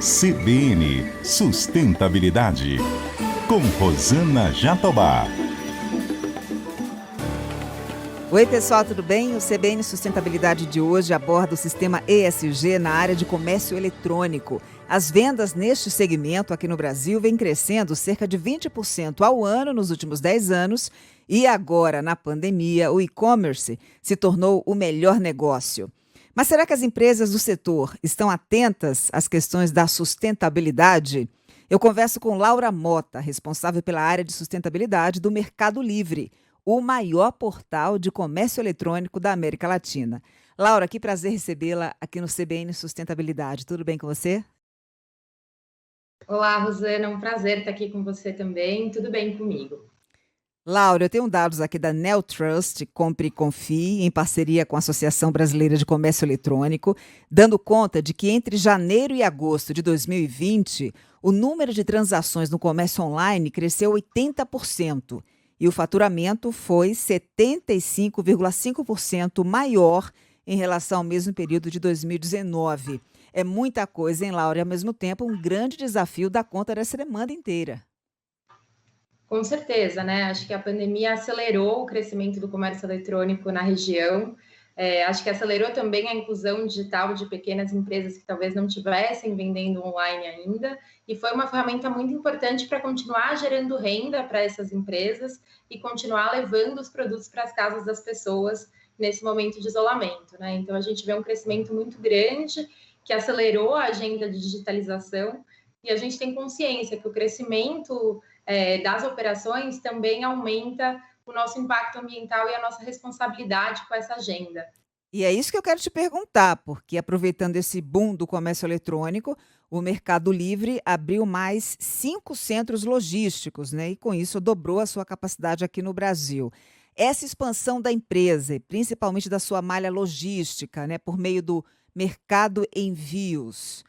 CBN Sustentabilidade, com Rosana Jatobá. Oi pessoal, tudo bem? O CBN Sustentabilidade de hoje aborda o sistema ESG na área de comércio eletrônico. As vendas neste segmento aqui no Brasil vêm crescendo cerca de 20% ao ano nos últimos 10 anos e agora, na pandemia, o e-commerce se tornou o melhor negócio. Mas será que as empresas do setor estão atentas às questões da sustentabilidade? Eu converso com Laura Mota, responsável pela área de sustentabilidade do Mercado Livre, o maior portal de comércio eletrônico da América Latina. Laura, que prazer recebê-la aqui no CBN Sustentabilidade. Tudo bem com você? Olá, Rosana, é um prazer estar aqui com você também. Tudo bem comigo? Laura, eu tenho dados aqui da Neltrust, Compre e Confie, em parceria com a Associação Brasileira de Comércio Eletrônico, dando conta de que entre janeiro e agosto de 2020, o número de transações no comércio online cresceu 80%. E o faturamento foi 75,5% maior em relação ao mesmo período de 2019. É muita coisa, hein, Laura? E, ao mesmo tempo, um grande desafio dar conta dessa demanda inteira. Com certeza, né? Acho que a pandemia acelerou o crescimento do comércio eletrônico na região. Acho que acelerou também a inclusão digital de pequenas empresas que talvez não tivessem vendendo online ainda. E foi uma ferramenta muito importante para continuar gerando renda para essas empresas e continuar levando os produtos para as casas das pessoas nesse momento de isolamento, né? Então, a gente vê um crescimento muito grande que acelerou a agenda de digitalização e a gente tem consciência que o crescimento das operações também aumenta o nosso impacto ambiental e a nossa responsabilidade com essa agenda. E é isso que eu quero te perguntar, porque aproveitando esse boom do comércio eletrônico, o Mercado Livre abriu mais 5 centros logísticos, né? E com isso dobrou a sua capacidade aqui no Brasil. Essa expansão da empresa, e principalmente da sua malha logística, né, por meio do Mercado Envios,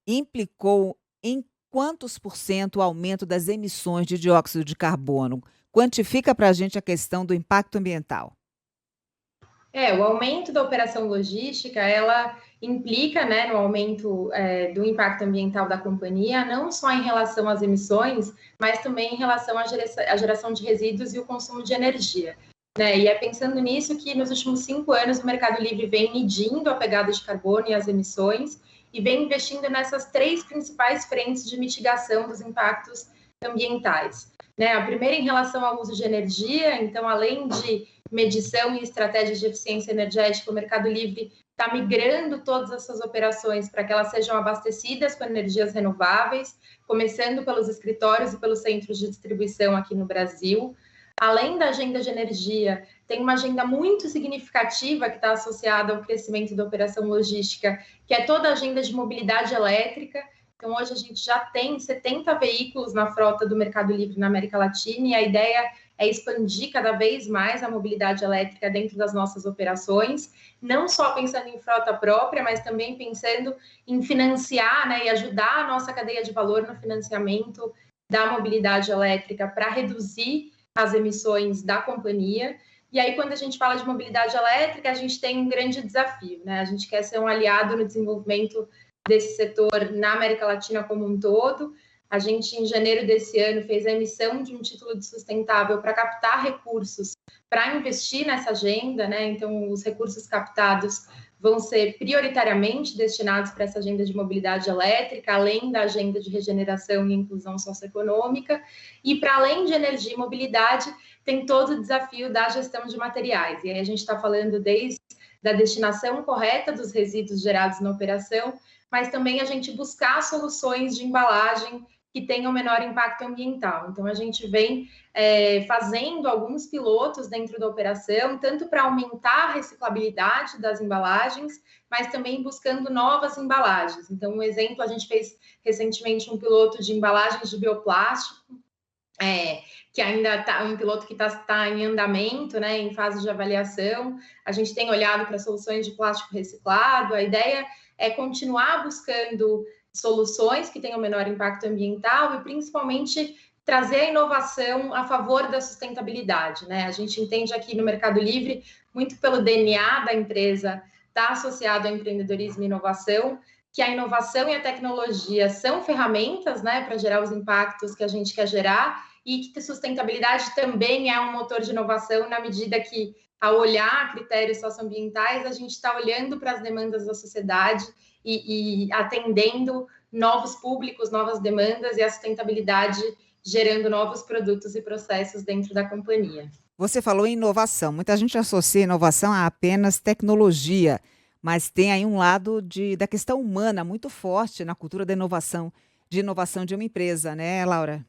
implicou em quantos por cento o aumento das emissões de dióxido de carbono? Quantifica para a gente a questão do impacto ambiental. O aumento da operação logística, ela implica, né, no aumento do impacto ambiental da companhia, não só em relação às emissões, mas também em relação à geração de resíduos e o consumo de energia. Né? E é pensando nisso que nos últimos 5 anos o Mercado Livre vem medindo a pegada de carbono e as emissões e vem investindo nessas 3 principais frentes de mitigação dos impactos ambientais. Né? A primeira em relação ao uso de energia, então, além de medição e estratégias de eficiência energética, o Mercado Livre está migrando todas essas operações para que elas sejam abastecidas com energias renováveis, começando pelos escritórios e pelos centros de distribuição aqui no Brasil. Além da agenda de energia, tem uma agenda muito significativa que está associada ao crescimento da operação logística, que é toda a agenda de mobilidade elétrica. Então, hoje a gente já tem 70 veículos na frota do Mercado Livre na América Latina e a ideia é expandir cada vez mais a mobilidade elétrica dentro das nossas operações, não só pensando em frota própria, mas também pensando em financiar, né, e ajudar a nossa cadeia de valor no financiamento da mobilidade elétrica para reduzir as emissões da companhia. E aí, quando a gente fala de mobilidade elétrica, a gente tem um grande desafio, né? A gente quer ser um aliado no desenvolvimento desse setor na América Latina como um todo. A gente, em janeiro desse ano, fez a emissão de um título de sustentável para captar recursos para investir nessa agenda, né? Então, os recursos captados vão ser prioritariamente destinados para essa agenda de mobilidade elétrica, além da agenda de regeneração e inclusão socioeconômica. E, para além de energia e mobilidade, tem todo o desafio da gestão de materiais. E aí a gente está falando desde da destinação correta dos resíduos gerados na operação, mas também a gente buscar soluções de embalagem que tenham menor impacto ambiental. Então, a gente vem fazendo alguns pilotos dentro da operação, tanto para aumentar a reciclabilidade das embalagens, mas também buscando novas embalagens. Então, um exemplo, a gente fez recentemente um piloto de embalagens de bioplástico, que ainda está um piloto que está em andamento, né, em fase de avaliação. A gente tem olhado para soluções de plástico reciclado. A ideia é continuar buscando soluções que tenham menor impacto ambiental e, principalmente, trazer a inovação a favor da sustentabilidade, né? A gente entende aqui no Mercado Livre, muito pelo DNA da empresa, está associado ao empreendedorismo e inovação, que a inovação e a tecnologia são ferramentas, né, para gerar os impactos que a gente quer gerar, e que sustentabilidade também é um motor de inovação na medida que, ao olhar critérios socioambientais, a gente está olhando para as demandas da sociedade e atendendo novos públicos, novas demandas, e a sustentabilidade gerando novos produtos e processos dentro da companhia. Você falou em inovação. Muita gente associa inovação a apenas tecnologia, mas tem aí um lado da questão humana muito forte na cultura da inovação de uma empresa, né, Laura?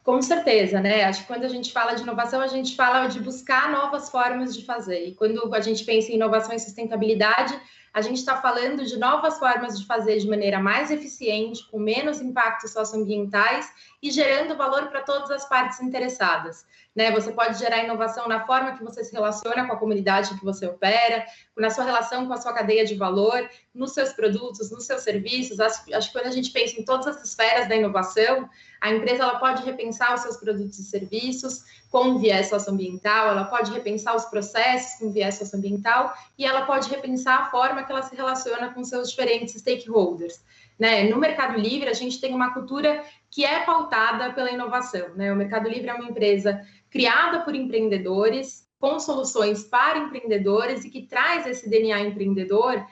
Com certeza, né? Acho que quando a gente fala de inovação, a gente fala de buscar novas formas de fazer. E quando a gente pensa em inovação e sustentabilidade, a gente está falando de novas formas de fazer de maneira mais eficiente, com menos impactos socioambientais e gerando valor para todas as partes interessadas. Né? Você pode gerar inovação na forma que você se relaciona com a comunidade que você opera, na sua relação com a sua cadeia de valor, nos seus produtos, nos seus serviços. Acho que quando a gente pensa em todas as esferas da inovação, a empresa ela pode repensar os seus produtos e serviços com viés socioambiental, ela pode repensar os processos com viés socioambiental e ela pode repensar a forma que ela se relaciona com seus diferentes stakeholders. Né? No Mercado Livre, a gente tem uma cultura que é pautada pela inovação. Né? O Mercado Livre é uma empresa criada por empreendedores, com soluções para empreendedores e que traz esse DNA empreendedor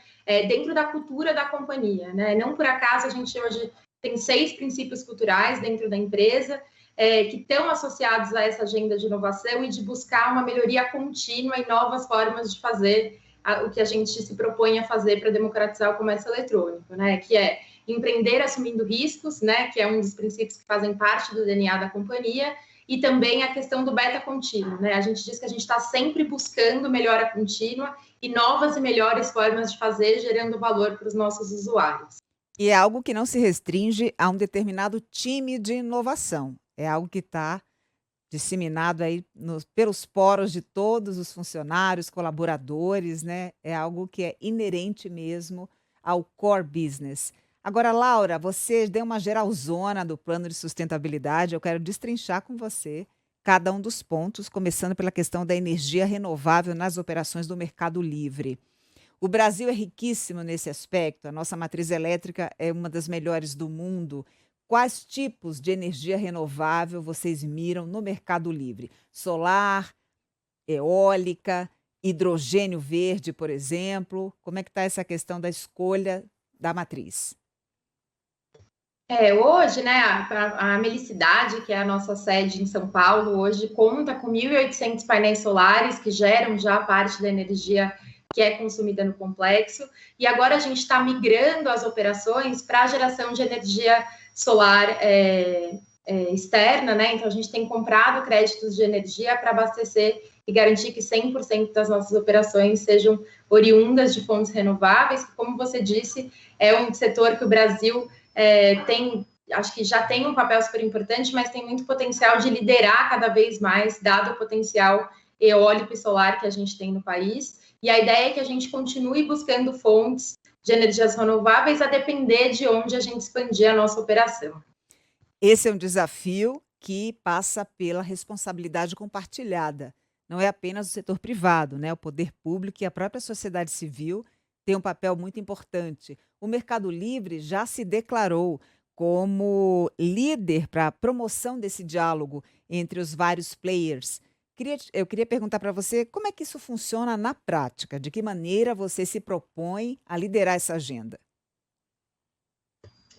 dentro da cultura da companhia. Né? Não por acaso a gente hoje tem 6 princípios culturais dentro da empresa que estão associados a essa agenda de inovação e de buscar uma melhoria contínua e novas formas de fazer o que a gente se propõe a fazer para democratizar o comércio eletrônico, né? Que é empreender assumindo riscos, né? Que é um dos princípios que fazem parte do DNA da companhia, e também a questão do beta contínuo, né? A gente diz que a gente está sempre buscando melhora contínua e novas e melhores formas de fazer, gerando valor para os nossos usuários. E é algo que não se restringe a um determinado time de inovação. É algo que está disseminado aí pelos poros de todos os funcionários, colaboradores, né? É algo que é inerente mesmo ao core business. Agora, Laura, você deu uma geralzona do plano de sustentabilidade. Eu quero destrinchar com você cada um dos pontos, começando pela questão da energia renovável nas operações do Mercado Livre. O Brasil é riquíssimo nesse aspecto, a nossa matriz elétrica é uma das melhores do mundo. Quais tipos de energia renovável vocês miram no Mercado Livre? Solar, eólica, hidrogênio verde, por exemplo? Como é que está essa questão da escolha da matriz? Hoje, né, a Melicidade, que é a nossa sede em São Paulo, hoje conta com 1.800 painéis solares que geram já parte da energia que é consumida no complexo, e agora a gente está migrando as operações para a geração de energia solar externa, né? Então a gente tem comprado créditos de energia para abastecer e garantir que 100% das nossas operações sejam oriundas de fontes renováveis, que, como você disse, é um setor que o Brasil acho que já tem um papel super importante, mas tem muito potencial de liderar cada vez mais, dado o potencial eólico e solar que a gente tem no país. E a ideia é que a gente continue buscando fontes de energias renováveis a depender de onde a gente expandir a nossa operação. Esse é um desafio que passa pela responsabilidade compartilhada. Não é apenas o setor privado, né? O poder público e a própria sociedade civil têm um papel muito importante. O Mercado Livre já se declarou como líder para a promoção desse diálogo entre os vários players. Eu queria perguntar para você como é que isso funciona na prática, de que maneira você se propõe a liderar essa agenda?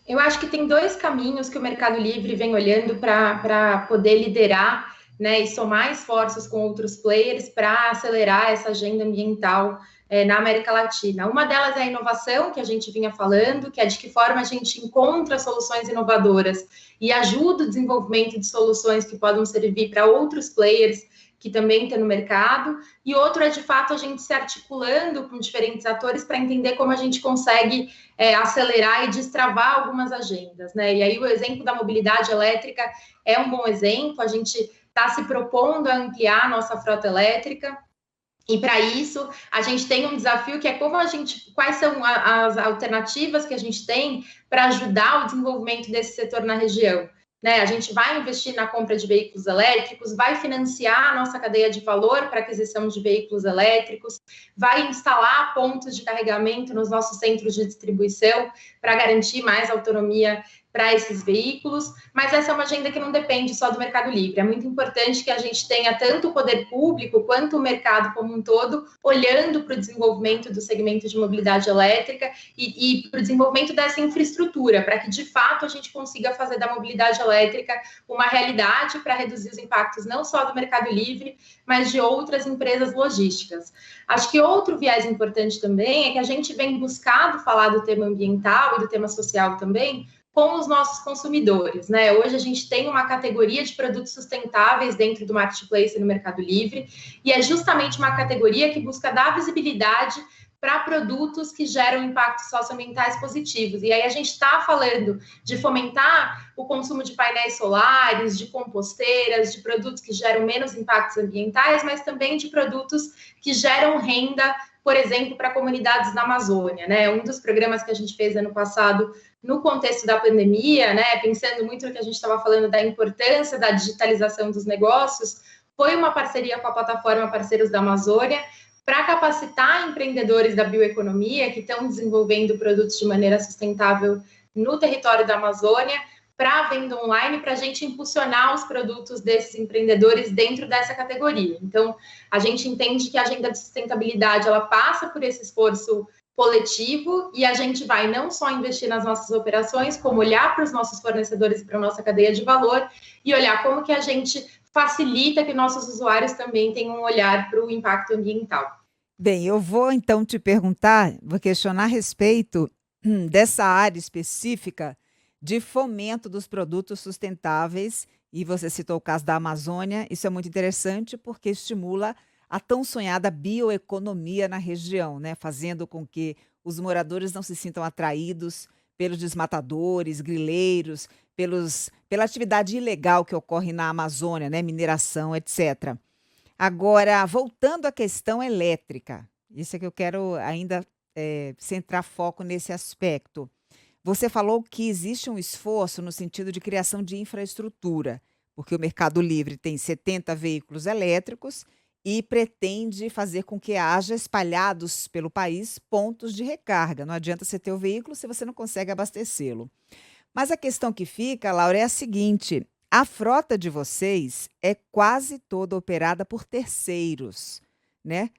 Eu acho que tem 2 caminhos que o Mercado Livre vem olhando para poder liderar, né, e somar esforços com outros players para acelerar essa agenda ambiental na América Latina. Uma delas é a inovação, que a gente vinha falando, que é de que forma a gente encontra soluções inovadoras e ajuda o desenvolvimento de soluções que podem servir para outros players que também tem no mercado, e outro é, de fato, a gente se articulando com diferentes atores para entender como a gente consegue acelerar e destravar algumas agendas, né? E aí o exemplo da mobilidade elétrica é um bom exemplo, a gente está se propondo a ampliar a nossa frota elétrica, e para isso a gente tem um desafio que é quais são as alternativas que a gente tem para ajudar o desenvolvimento desse setor na região. né? A gente vai investir na compra de veículos elétricos, vai financiar a nossa cadeia de valor para aquisição de veículos elétricos, vai instalar pontos de carregamento nos nossos centros de distribuição para garantir mais autonomia para esses veículos, mas essa é uma agenda que não depende só do Mercado Livre. É muito importante que a gente tenha tanto o poder público quanto o mercado como um todo olhando para o desenvolvimento do segmento de mobilidade elétrica e para o desenvolvimento dessa infraestrutura, para que, de fato, a gente consiga fazer da mobilidade elétrica uma realidade para reduzir os impactos não só do Mercado Livre, mas de outras empresas logísticas. Acho que outro viés importante também é que a gente vem buscado falar do tema ambiental e do tema social também, com os nossos consumidores, né? Hoje a gente tem uma categoria de produtos sustentáveis dentro do Marketplace no Mercado Livre, e é justamente uma categoria que busca dar visibilidade para produtos que geram impactos socioambientais positivos. E aí a gente está falando de fomentar o consumo de painéis solares, de composteiras, de produtos que geram menos impactos ambientais, mas também de produtos que geram renda, por exemplo, para comunidades da Amazônia, né? Um dos programas que a gente fez ano passado no contexto da pandemia, né, pensando muito no que a gente estava falando da importância da digitalização dos negócios, foi uma parceria com a plataforma Parceiros da Amazônia para capacitar empreendedores da bioeconomia que estão desenvolvendo produtos de maneira sustentável no território da Amazônia para a venda online, para a gente impulsionar os produtos desses empreendedores dentro dessa categoria. Então, a gente entende que a agenda de sustentabilidade ela passa por esse esforço coletivo e a gente vai não só investir nas nossas operações, como olhar para os nossos fornecedores e para a nossa cadeia de valor e olhar como que a gente facilita que nossos usuários também tenham um olhar para o impacto ambiental. Bem, eu vou então te perguntar, vou questionar a respeito dessa área específica de fomento dos produtos sustentáveis, e você citou o caso da Amazônia. Isso é muito interessante porque estimula a tão sonhada bioeconomia na região, né? Fazendo com que os moradores não se sintam atraídos pelos desmatadores, grileiros, pela atividade ilegal que ocorre na Amazônia, né? Mineração, etc. Agora, voltando à questão elétrica, isso é que eu quero ainda centrar foco nesse aspecto. Você falou que existe um esforço no sentido de criação de infraestrutura, porque o Mercado Livre tem 70 veículos elétricos e pretende fazer com que haja espalhados pelo país pontos de recarga. Não adianta você ter o veículo se você não consegue abastecê-lo. Mas a questão que fica, Laura, é a seguinte: a frota de vocês é quase toda operada por terceiros, né?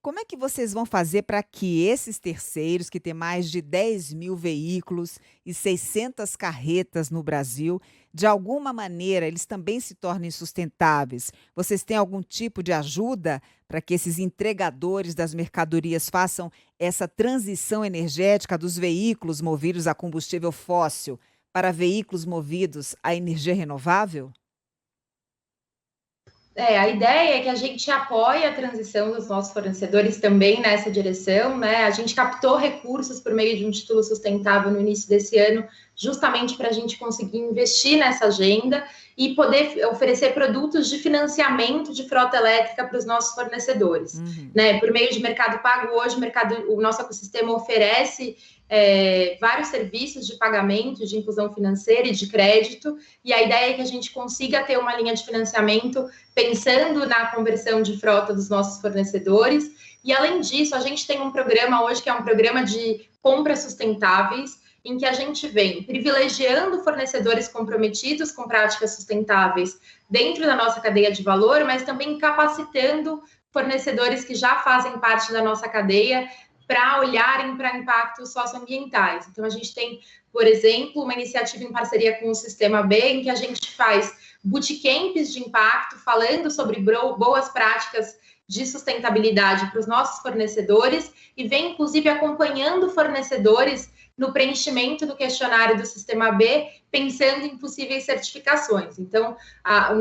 Como é que vocês vão fazer para que esses terceiros, que têm mais de 10.000 veículos e 600 carretas no Brasil, de alguma maneira eles também se tornem sustentáveis? Vocês têm algum tipo de ajuda para que esses entregadores das mercadorias façam essa transição energética dos veículos movidos a combustível fóssil para veículos movidos a energia renovável? A ideia é que a gente apoie a transição dos nossos fornecedores também nessa direção, né? A gente captou recursos por meio de um título sustentável no início desse ano, justamente para a gente conseguir investir nessa agenda e poder oferecer produtos de financiamento de frota elétrica para os nossos fornecedores, né? Por meio de Mercado Pago, hoje o nosso ecossistema oferece vários serviços de pagamento, de inclusão financeira e de crédito, e a ideia é que a gente consiga ter uma linha de financiamento pensando na conversão de frota dos nossos fornecedores. E, além disso, a gente tem um programa hoje que é um programa de compras sustentáveis, em que a gente vem privilegiando fornecedores comprometidos com práticas sustentáveis dentro da nossa cadeia de valor, mas também capacitando fornecedores que já fazem parte da nossa cadeia para olharem para impactos socioambientais. Então, a gente tem, por exemplo, uma iniciativa em parceria com o Sistema B, em que a gente faz bootcamps de impacto, falando sobre boas práticas de sustentabilidade para os nossos fornecedores, e vem, inclusive, acompanhando fornecedores no preenchimento do questionário do Sistema B, pensando em possíveis certificações. Então, o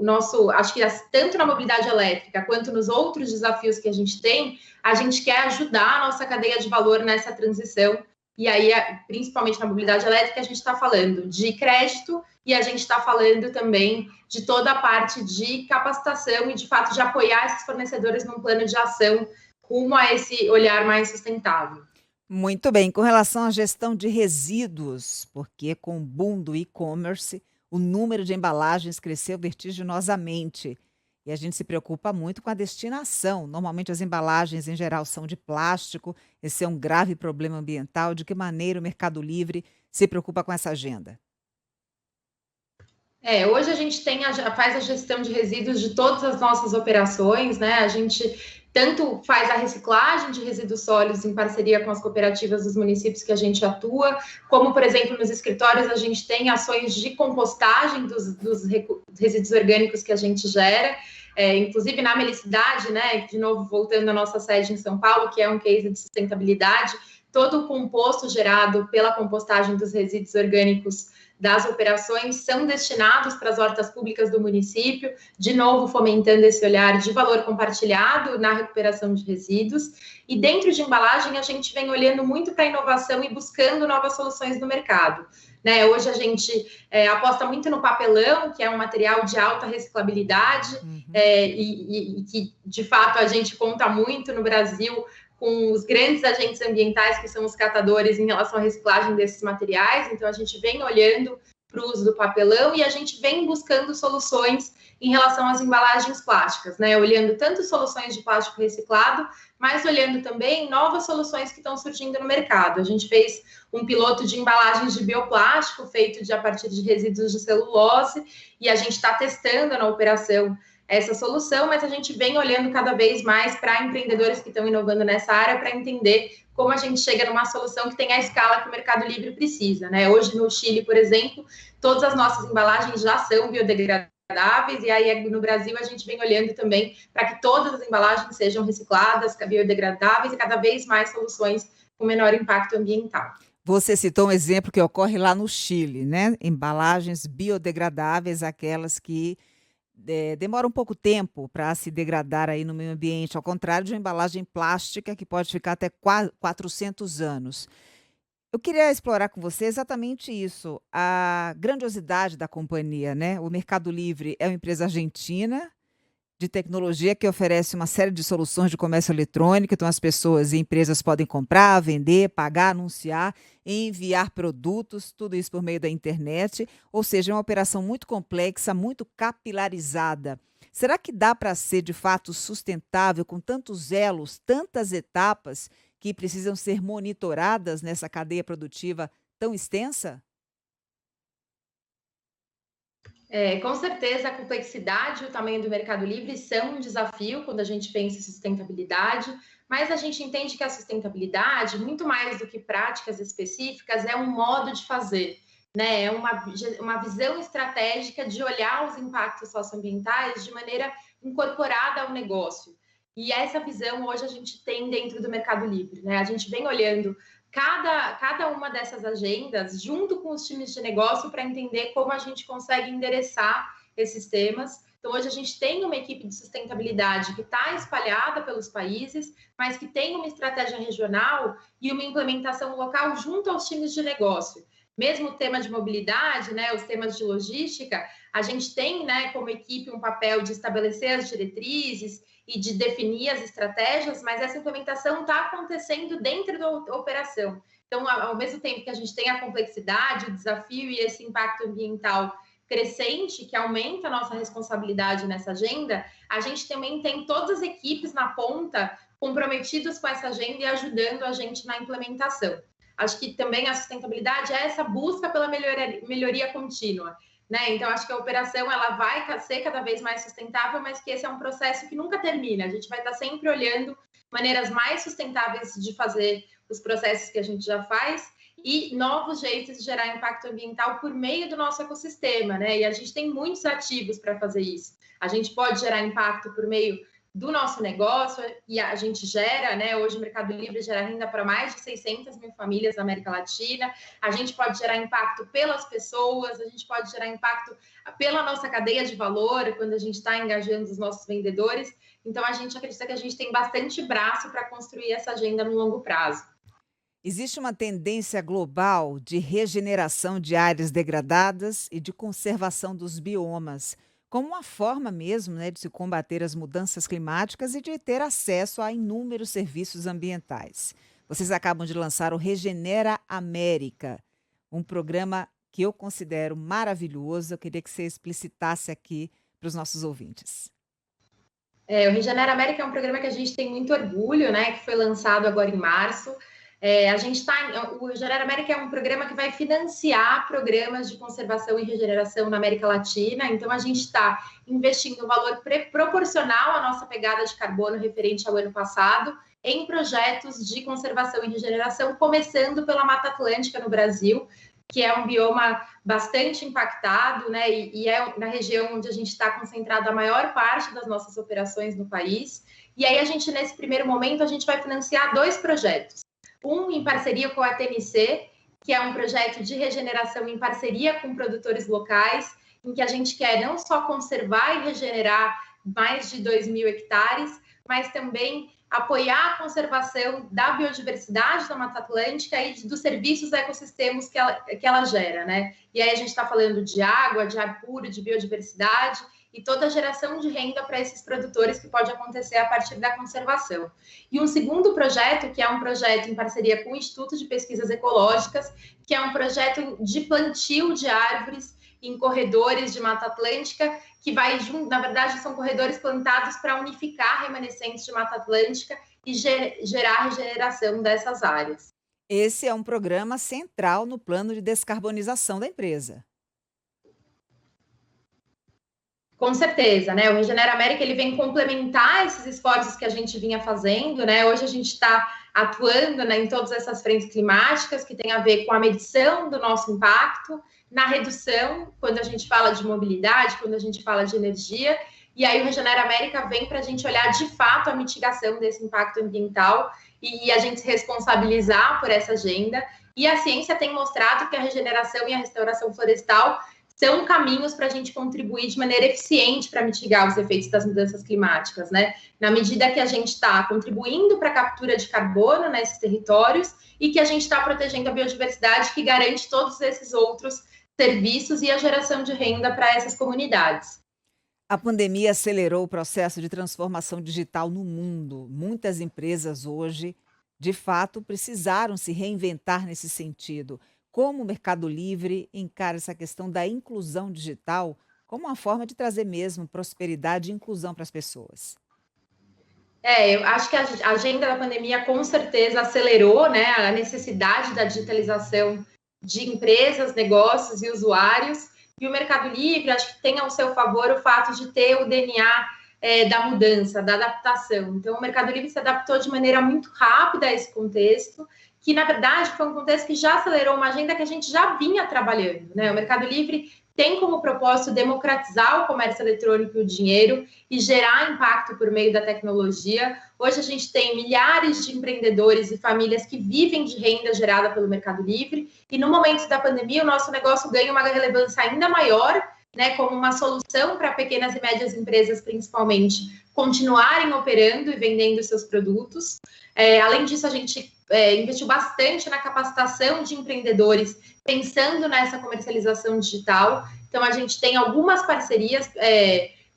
nosso, acho que tanto na mobilidade elétrica quanto nos outros desafios que a gente tem, a gente quer ajudar a nossa cadeia de valor nessa transição. E aí, principalmente na mobilidade elétrica, a gente está falando de crédito e a gente está falando também de toda a parte de capacitação e, de fato, de apoiar esses fornecedores num plano de ação rumo a esse olhar mais sustentável. Muito bem. Com relação à gestão de resíduos, porque com o boom do e-commerce, o número de embalagens cresceu vertiginosamente. E a gente se preocupa muito com a destinação. Normalmente as embalagens em geral são de plástico. Esse é um grave problema ambiental. De que maneira o Mercado Livre se preocupa com essa agenda? Hoje a gente faz a gestão de resíduos de todas as nossas operações, né? A gente tanto faz a reciclagem de resíduos sólidos em parceria com as cooperativas dos municípios que a gente atua, como, por exemplo, nos escritórios a gente tem ações de compostagem dos resíduos orgânicos que a gente gera, inclusive na Melicidade, né? De novo, voltando à nossa sede em São Paulo, que é um case de sustentabilidade, todo o composto gerado pela compostagem dos resíduos orgânicos das operações são destinados para as hortas públicas do município, de novo fomentando esse olhar de valor compartilhado na recuperação de resíduos. E dentro de embalagem, a gente vem olhando muito para a inovação e buscando novas soluções no mercado. Né? Hoje a gente aposta muito no papelão, que é um material de alta reciclabilidade, e que, de fato, a gente conta muito no Brasil com os grandes agentes ambientais, que são os catadores, em relação à reciclagem desses materiais. Então, a gente vem olhando para o uso do papelão e a gente vem buscando soluções em relação às embalagens plásticas, né? Olhando tanto soluções de plástico reciclado, mas olhando também novas soluções que estão surgindo no mercado. A gente fez um piloto de embalagens de bioplástico feito a partir de resíduos de celulose e a gente está testando na operação essa solução, mas a gente vem olhando cada vez mais para empreendedores que estão inovando nessa área para entender como a gente chega numa solução que tenha a escala que o Mercado Livre precisa, né? Hoje no Chile, por exemplo, todas as nossas embalagens já são biodegradáveis e aí no Brasil a gente vem olhando também para que todas as embalagens sejam recicladas, biodegradáveis e cada vez mais soluções com menor impacto ambiental. Você citou um exemplo que ocorre lá no Chile, né? Embalagens biodegradáveis, aquelas que demora um pouco tempo para se degradar aí no meio ambiente, ao contrário de uma embalagem plástica que pode ficar até 400 anos. Eu queria explorar com você exatamente isso, a grandiosidade da companhia, né? O Mercado Livre é uma empresa argentina de tecnologia que oferece uma série de soluções de comércio eletrônico, então as pessoas e empresas podem comprar, vender, pagar, anunciar, enviar produtos, tudo isso por meio da internet, ou seja, é uma operação muito complexa, muito capilarizada. Será que dá para ser de fato sustentável com tantos elos, tantas etapas que precisam ser monitoradas nessa cadeia produtiva tão extensa? Com certeza, a complexidade e o tamanho do Mercado Livre são um desafio quando a gente pensa em sustentabilidade, mas a gente entende que a sustentabilidade, muito mais do que práticas específicas, é um modo de fazer, né? É uma visão estratégica de olhar os impactos socioambientais de maneira incorporada ao negócio. E essa visão hoje a gente tem dentro do Mercado Livre, né? A gente vem olhando cada uma dessas agendas junto com os times de negócio para entender como a gente consegue endereçar esses temas. Então, hoje a gente tem uma equipe de sustentabilidade que está espalhada pelos países, mas que tem uma estratégia regional e uma implementação local junto aos times de negócio. Mesmo o tema de mobilidade, né, os temas de logística, a gente tem, né, como equipe um papel de estabelecer as diretrizes e de definir as estratégias, mas essa implementação está acontecendo dentro da operação. Então, ao mesmo tempo que a gente tem a complexidade, o desafio e esse impacto ambiental crescente, que aumenta a nossa responsabilidade nessa agenda, a gente também tem todas as equipes na ponta comprometidas com essa agenda e ajudando a gente na implementação. Acho que também a sustentabilidade é essa busca pela melhoria contínua. Né? Então, acho que a operação ela vai ser cada vez mais sustentável, mas que esse é um processo que nunca termina. A gente vai estar sempre olhando maneiras mais sustentáveis de fazer os processos que a gente já faz e novos jeitos de gerar impacto ambiental por meio do nosso ecossistema. Né? E a gente tem muitos ativos para fazer isso. A gente pode gerar impacto por meio do nosso negócio e a gente gera, né? Hoje o Mercado Livre gera renda para mais de 600 mil famílias da América Latina. A gente pode gerar impacto pelas pessoas, a gente pode gerar impacto pela nossa cadeia de valor, quando a gente está engajando os nossos vendedores. Então, a gente acredita que a gente tem bastante braço para construir essa agenda no longo prazo. Existe uma tendência global de regeneração de áreas degradadas e de conservação dos biomas, como uma forma mesmo, né, de se combater as mudanças climáticas e de ter acesso a inúmeros serviços ambientais. Vocês acabam de lançar o Regenera América, um programa que eu considero maravilhoso. Eu queria que você explicitasse aqui para os nossos ouvintes. O Regenera América é um programa que a gente tem muito orgulho, né? Que foi lançado agora em março. O Regenera América é um programa que vai financiar programas de conservação e regeneração na América Latina. Então, a gente está investindo um valor proporcional à nossa pegada de carbono referente ao ano passado em projetos de conservação e regeneração, começando pela Mata Atlântica no Brasil, que é um bioma bastante impactado, né? E é na região onde a gente está concentrado a maior parte das nossas operações no país. E aí, nesse primeiro momento, a gente vai financiar 2 projetos. Um em parceria com a TNC, que é um projeto de regeneração em parceria com produtores locais, em que a gente quer não só conservar e regenerar mais de 2.000 hectares, mas também apoiar a conservação da biodiversidade da Mata Atlântica e dos serviços ecossistemas que ela gera, né? E aí a gente está falando de água, de ar puro, de biodiversidade e toda a geração de renda para esses produtores que pode acontecer a partir da conservação. E um segundo projeto, que é um projeto em parceria com o Instituto de Pesquisas Ecológicas, que é um projeto de plantio de árvores em corredores de Mata Atlântica, que na verdade, são corredores plantados para unificar remanescentes de Mata Atlântica e gerar regeneração dessas áreas. Esse é um programa central no plano de descarbonização da empresa. Com certeza, né? O Regenera América ele vem complementar esses esforços que a gente vinha fazendo, né? Hoje a gente está atuando, né, em todas essas frentes climáticas que tem a ver com a medição do nosso impacto, na redução, quando a gente fala de mobilidade, quando a gente fala de energia, e aí o Regenera América vem para a gente olhar de fato a mitigação desse impacto ambiental e a gente se responsabilizar por essa agenda. E a ciência tem mostrado que a regeneração e a restauração florestal são caminhos para a gente contribuir de maneira eficiente para mitigar os efeitos das mudanças climáticas, né? Na medida que a gente está contribuindo para a captura de carbono nesses territórios e que a gente está protegendo a biodiversidade que garante todos esses outros serviços e a geração de renda para essas comunidades. A pandemia acelerou o processo de transformação digital no mundo. Muitas empresas hoje, de fato, precisaram se reinventar nesse sentido. Como o Mercado Livre encara essa questão da inclusão digital como uma forma de trazer mesmo prosperidade e inclusão para as pessoas? Eu acho que a agenda da pandemia com certeza acelerou, né, a necessidade da digitalização de empresas, negócios e usuários. E o Mercado Livre, acho que tem ao seu favor o fato de ter o DNA da mudança, da adaptação. Então, o Mercado Livre se adaptou de maneira muito rápida a esse contexto, que, na verdade, foi um contexto que já acelerou uma agenda que a gente já vinha trabalhando, né? O Mercado Livre tem como propósito democratizar o comércio eletrônico e o dinheiro e gerar impacto por meio da tecnologia. Hoje a gente tem milhares de empreendedores e famílias que vivem de renda gerada pelo Mercado Livre e no momento da pandemia o nosso negócio ganha uma relevância ainda maior, né, como uma solução para pequenas e médias empresas, principalmente, continuarem operando e vendendo seus produtos. Além disso, a gente investiu bastante na capacitação de empreendedores, pensando nessa comercialização digital. Então, a gente tem algumas parcerias,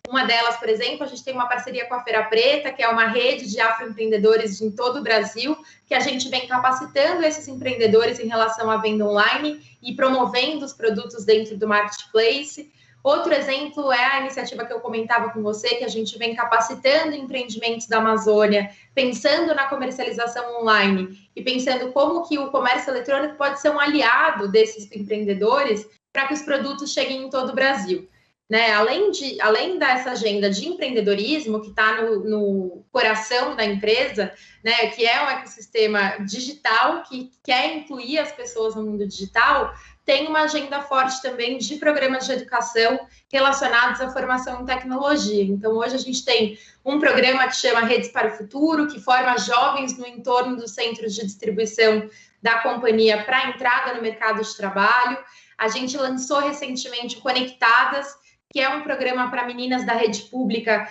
uma delas, por exemplo, a gente tem uma parceria com a Feira Preta, que é uma rede de afroempreendedores em todo o Brasil, que a gente vem capacitando esses empreendedores em relação à venda online e promovendo os produtos dentro do marketplace. Outro exemplo é a iniciativa que eu comentava com você, que a gente vem capacitando empreendimentos da Amazônia, pensando na comercialização online e pensando como que o comércio eletrônico pode ser um aliado desses empreendedores para que os produtos cheguem em todo o Brasil. Né? Além dessa agenda de empreendedorismo, que está no coração da empresa, né, que é um ecossistema digital que quer incluir as pessoas no mundo digital, tem uma agenda forte também de programas de educação relacionados à formação em tecnologia. Então, hoje a gente tem um programa que chama Redes para o Futuro, que forma jovens no entorno dos centros de distribuição da companhia para a entrada no mercado de trabalho. A gente lançou recentemente o Conectadas, que é um programa para meninas da rede pública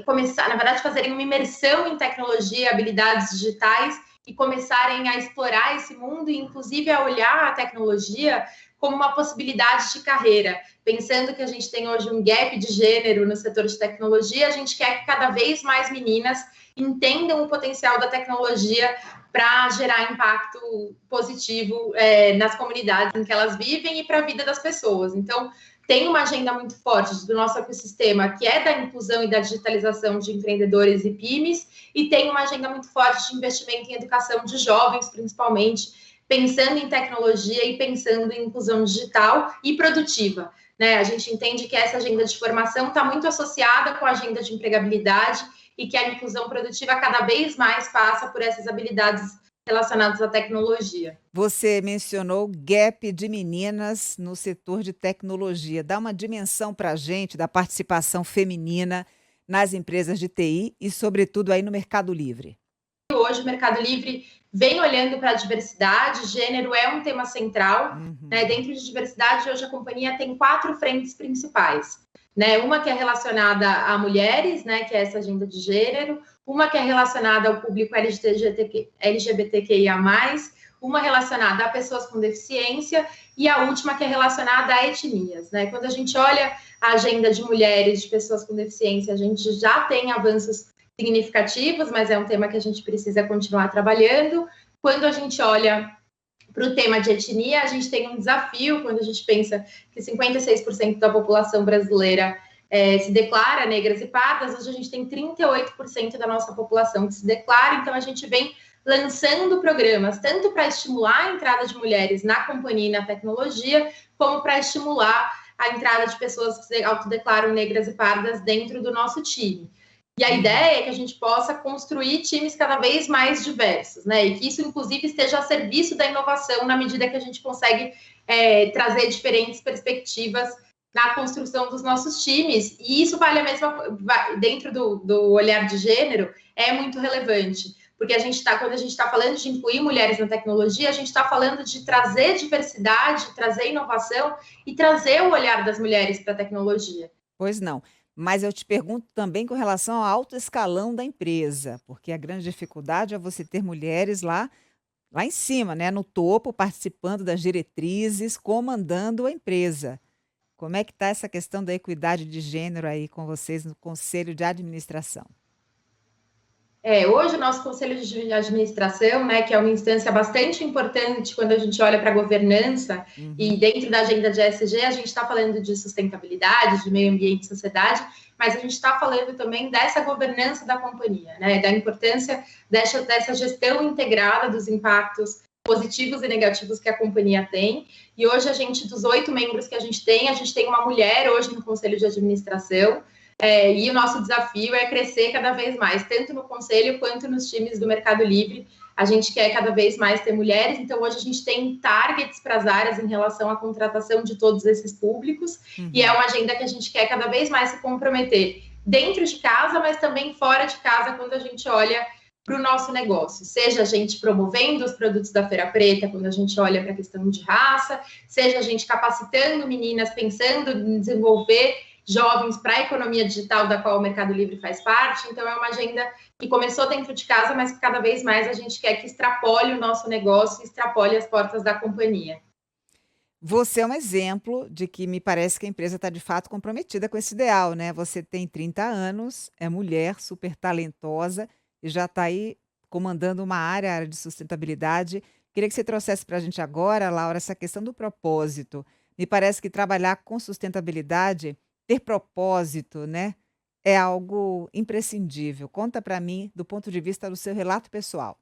começar, na verdade, fazerem uma imersão em tecnologia e habilidades digitais e começarem a explorar esse mundo e, inclusive, a olhar a tecnologia como uma possibilidade de carreira. Pensando que a gente tem hoje um gap de gênero no setor de tecnologia, a gente quer que cada vez mais meninas entendam o potencial da tecnologia para gerar impacto positivo nas comunidades em que elas vivem e para a vida das pessoas. Então, tem uma agenda muito forte do nosso ecossistema, que é da inclusão e da digitalização de empreendedores e pymes, e tem uma agenda muito forte de investimento em educação de jovens, principalmente, pensando em tecnologia e pensando em inclusão digital e produtiva, né? A gente entende que essa agenda de formação está muito associada com a agenda de empregabilidade e que a inclusão produtiva cada vez mais passa por essas habilidades relacionadas à tecnologia. Você mencionou o gap de meninas no setor de tecnologia. Dá uma dimensão para a gente da participação feminina nas empresas de TI e, sobretudo, aí no Mercado Livre. Hoje o Mercado Livre vem olhando para a diversidade, gênero é um tema central, né? Dentro de diversidade, hoje a companhia tem 4 frentes principais, né? Uma que é relacionada a mulheres, né? Que é essa agenda de gênero, uma que é relacionada ao público LGBTQIA+, uma relacionada a pessoas com deficiência e a última que é relacionada a etnias, né? Quando a gente olha a agenda de mulheres, de pessoas com deficiência, a gente já tem avanços significativos, mas é um tema que a gente precisa continuar trabalhando. Quando a gente olha para o tema de etnia, a gente tem um desafio, quando a gente pensa que 56% da população brasileira se declara negras e pardas, hoje a gente tem 38% da nossa população que se declara, então a gente vem lançando programas, tanto para estimular a entrada de mulheres na companhia e na tecnologia, como para estimular a entrada de pessoas que se autodeclaram negras e pardas dentro do nosso time. E a ideia é que a gente possa construir times cada vez mais diversos, né? E que isso, inclusive, esteja a serviço da inovação na medida que a gente consegue trazer diferentes perspectivas na construção dos nossos times. E isso vale a mesma... Dentro do olhar de gênero, é muito relevante. Porque quando a gente está falando de incluir mulheres na tecnologia, a gente está falando de trazer diversidade, trazer inovação e trazer o olhar das mulheres para a tecnologia. Pois não. Mas eu te pergunto também com relação ao alto escalão da empresa, porque a grande dificuldade é você ter mulheres lá em cima, né, no topo, participando das diretrizes, comandando a empresa. Como é que está essa questão da equidade de gênero aí com vocês no Conselho de Administração? Hoje o nosso Conselho de Administração, né, que é uma instância bastante importante quando a gente olha para a governança, e dentro da agenda de ESG, a gente está falando de sustentabilidade, de meio ambiente e sociedade, mas a gente está falando também dessa governança da companhia, né, da importância dessa gestão integrada dos impactos positivos e negativos que a companhia tem. E hoje dos 8 membros que a gente tem uma mulher hoje no Conselho de Administração. E o nosso desafio é crescer cada vez mais, tanto no Conselho quanto nos times do Mercado Livre. A gente quer cada vez mais ter mulheres, então hoje a gente tem targets para as áreas em relação à contratação de todos esses públicos, e é uma agenda que a gente quer cada vez mais se comprometer dentro de casa, mas também fora de casa, quando a gente olha para o nosso negócio, seja a gente promovendo os produtos da Feira Preta, quando a gente olha para a questão de raça, seja a gente capacitando meninas, pensando em desenvolver jovens para a economia digital, da qual o Mercado Livre faz parte. Então, é uma agenda que começou dentro de casa, mas que cada vez mais a gente quer que extrapole o nosso negócio, extrapole as portas da companhia. Você é um exemplo de que me parece que a empresa está de fato comprometida com esse ideal, né? Você tem 30 anos, é mulher, super talentosa e já está aí comandando uma área, a área de sustentabilidade. Queria que você trouxesse para a gente agora, Laura, essa questão do propósito. Me parece que trabalhar com sustentabilidade, ter propósito, né, é algo imprescindível. Conta para mim do ponto de vista do seu relato pessoal.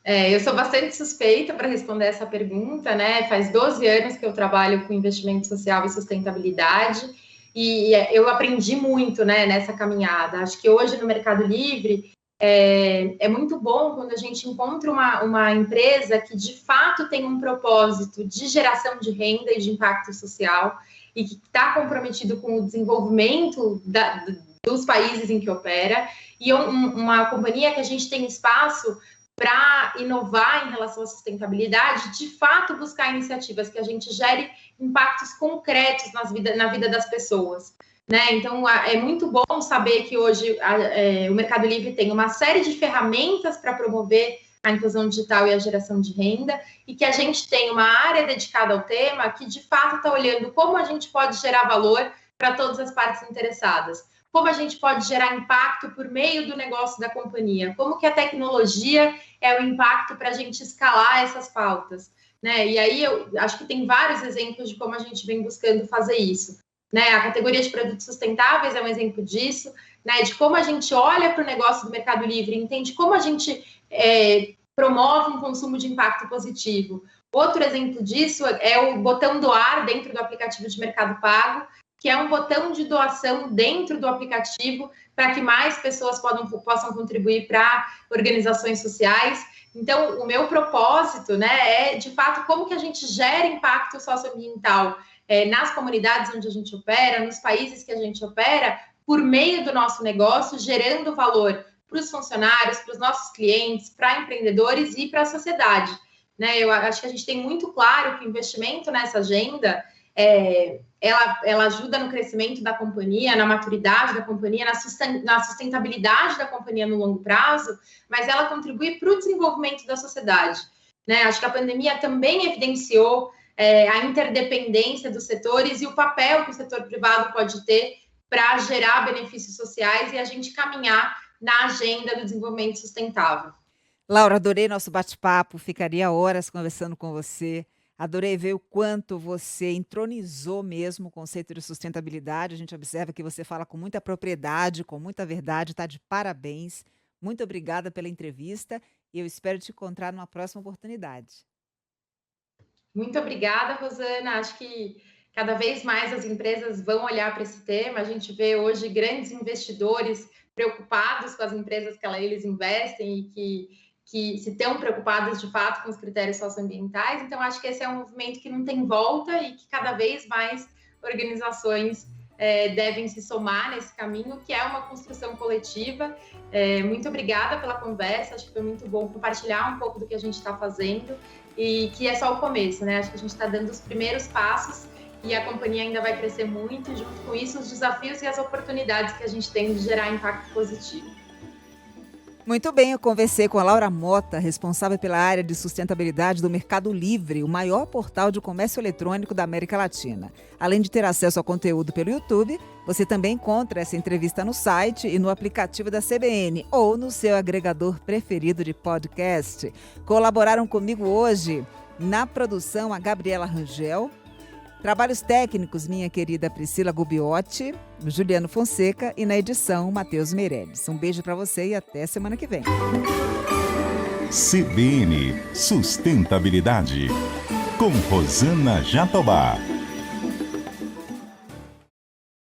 Eu sou bastante suspeita para responder essa pergunta, né? Faz 12 anos que eu trabalho com investimento social e sustentabilidade e eu aprendi muito, né, nessa caminhada. Acho que hoje no Mercado Livre é muito bom quando a gente encontra uma empresa que de fato tem um propósito de geração de renda e de impacto social e que está comprometido com o desenvolvimento dos países em que opera, e uma companhia que a gente tem espaço para inovar em relação à sustentabilidade, de fato buscar iniciativas que a gente gere impactos concretos na vida das pessoas. Né? Então, é muito bom saber que hoje o Mercado Livre tem uma série de ferramentas para promover a inclusão digital e a geração de renda, e que a gente tem uma área dedicada ao tema que, de fato, está olhando como a gente pode gerar valor para todas as partes interessadas. como a gente pode gerar impacto por meio do negócio da companhia, como que a tecnologia é o impacto para a gente escalar essas pautas, né? E aí eu acho que tem vários exemplos de como a gente vem buscando fazer isso, né? A categoria de produtos sustentáveis é um exemplo disso, né? De como a gente olha para o negócio do Mercado Livre, entende como a gente promove um consumo de impacto positivo. Outro exemplo disso é o botão doar dentro do aplicativo de Mercado Pago, que é um botão de doação dentro do aplicativo para que mais pessoas possam contribuir para organizações sociais. Então, o meu propósito, né, é, de fato, como que a gente gera impacto socioambiental nas comunidades onde a gente opera, nos países que a gente opera, por meio do nosso negócio, gerando valor para os funcionários, para os nossos clientes, para empreendedores e para a sociedade. Né? Eu acho que a gente tem muito claro que o investimento nessa agenda ela ajuda no crescimento da companhia, na maturidade da companhia, na sustentabilidade da companhia no longo prazo, mas ela contribui para o desenvolvimento da sociedade. Né? Acho que a pandemia também evidenciou a interdependência dos setores e o papel que o setor privado pode ter para gerar benefícios sociais e a gente caminhar na agenda do desenvolvimento sustentável. Laura, adorei nosso bate-papo, ficaria horas conversando com você. Adorei ver o quanto você entronizou mesmo o conceito de sustentabilidade. A gente observa que você fala com muita propriedade, com muita verdade, está de parabéns. Muito obrigada pela entrevista e eu espero te encontrar numa próxima oportunidade. Muito obrigada, Rosana. Acho que cada vez mais as empresas vão olhar para esse tema. A gente vê hoje grandes investidores preocupados com as empresas que eles investem e que se estão preocupadas de fato com os critérios socioambientais. Então, acho que esse é um movimento que não tem volta e que cada vez mais organizações devem se somar nesse caminho, que é uma construção coletiva. Muito obrigada pela conversa, acho que foi muito bom compartilhar um pouco do que a gente está fazendo e que é só o começo, né? Acho que a gente está dando os primeiros passos e a companhia ainda vai crescer muito, e junto com isso os desafios e as oportunidades que a gente tem de gerar impacto positivo. Muito bem, eu conversei com a Laura Mota, responsável pela área de sustentabilidade do Mercado Livre, o maior portal de comércio eletrônico da América Latina. Além de ter acesso ao conteúdo pelo YouTube, você também encontra essa entrevista no site e no aplicativo da CBN ou no seu agregador preferido de podcast. Colaboraram comigo hoje na produção a Gabriela Rangel, trabalhos técnicos, minha querida Priscila Gubiotti, Juliano Fonseca e na edição, Matheus Meirelles. Um beijo para você e até semana que vem. CBN Sustentabilidade, com Rosana Jatobá.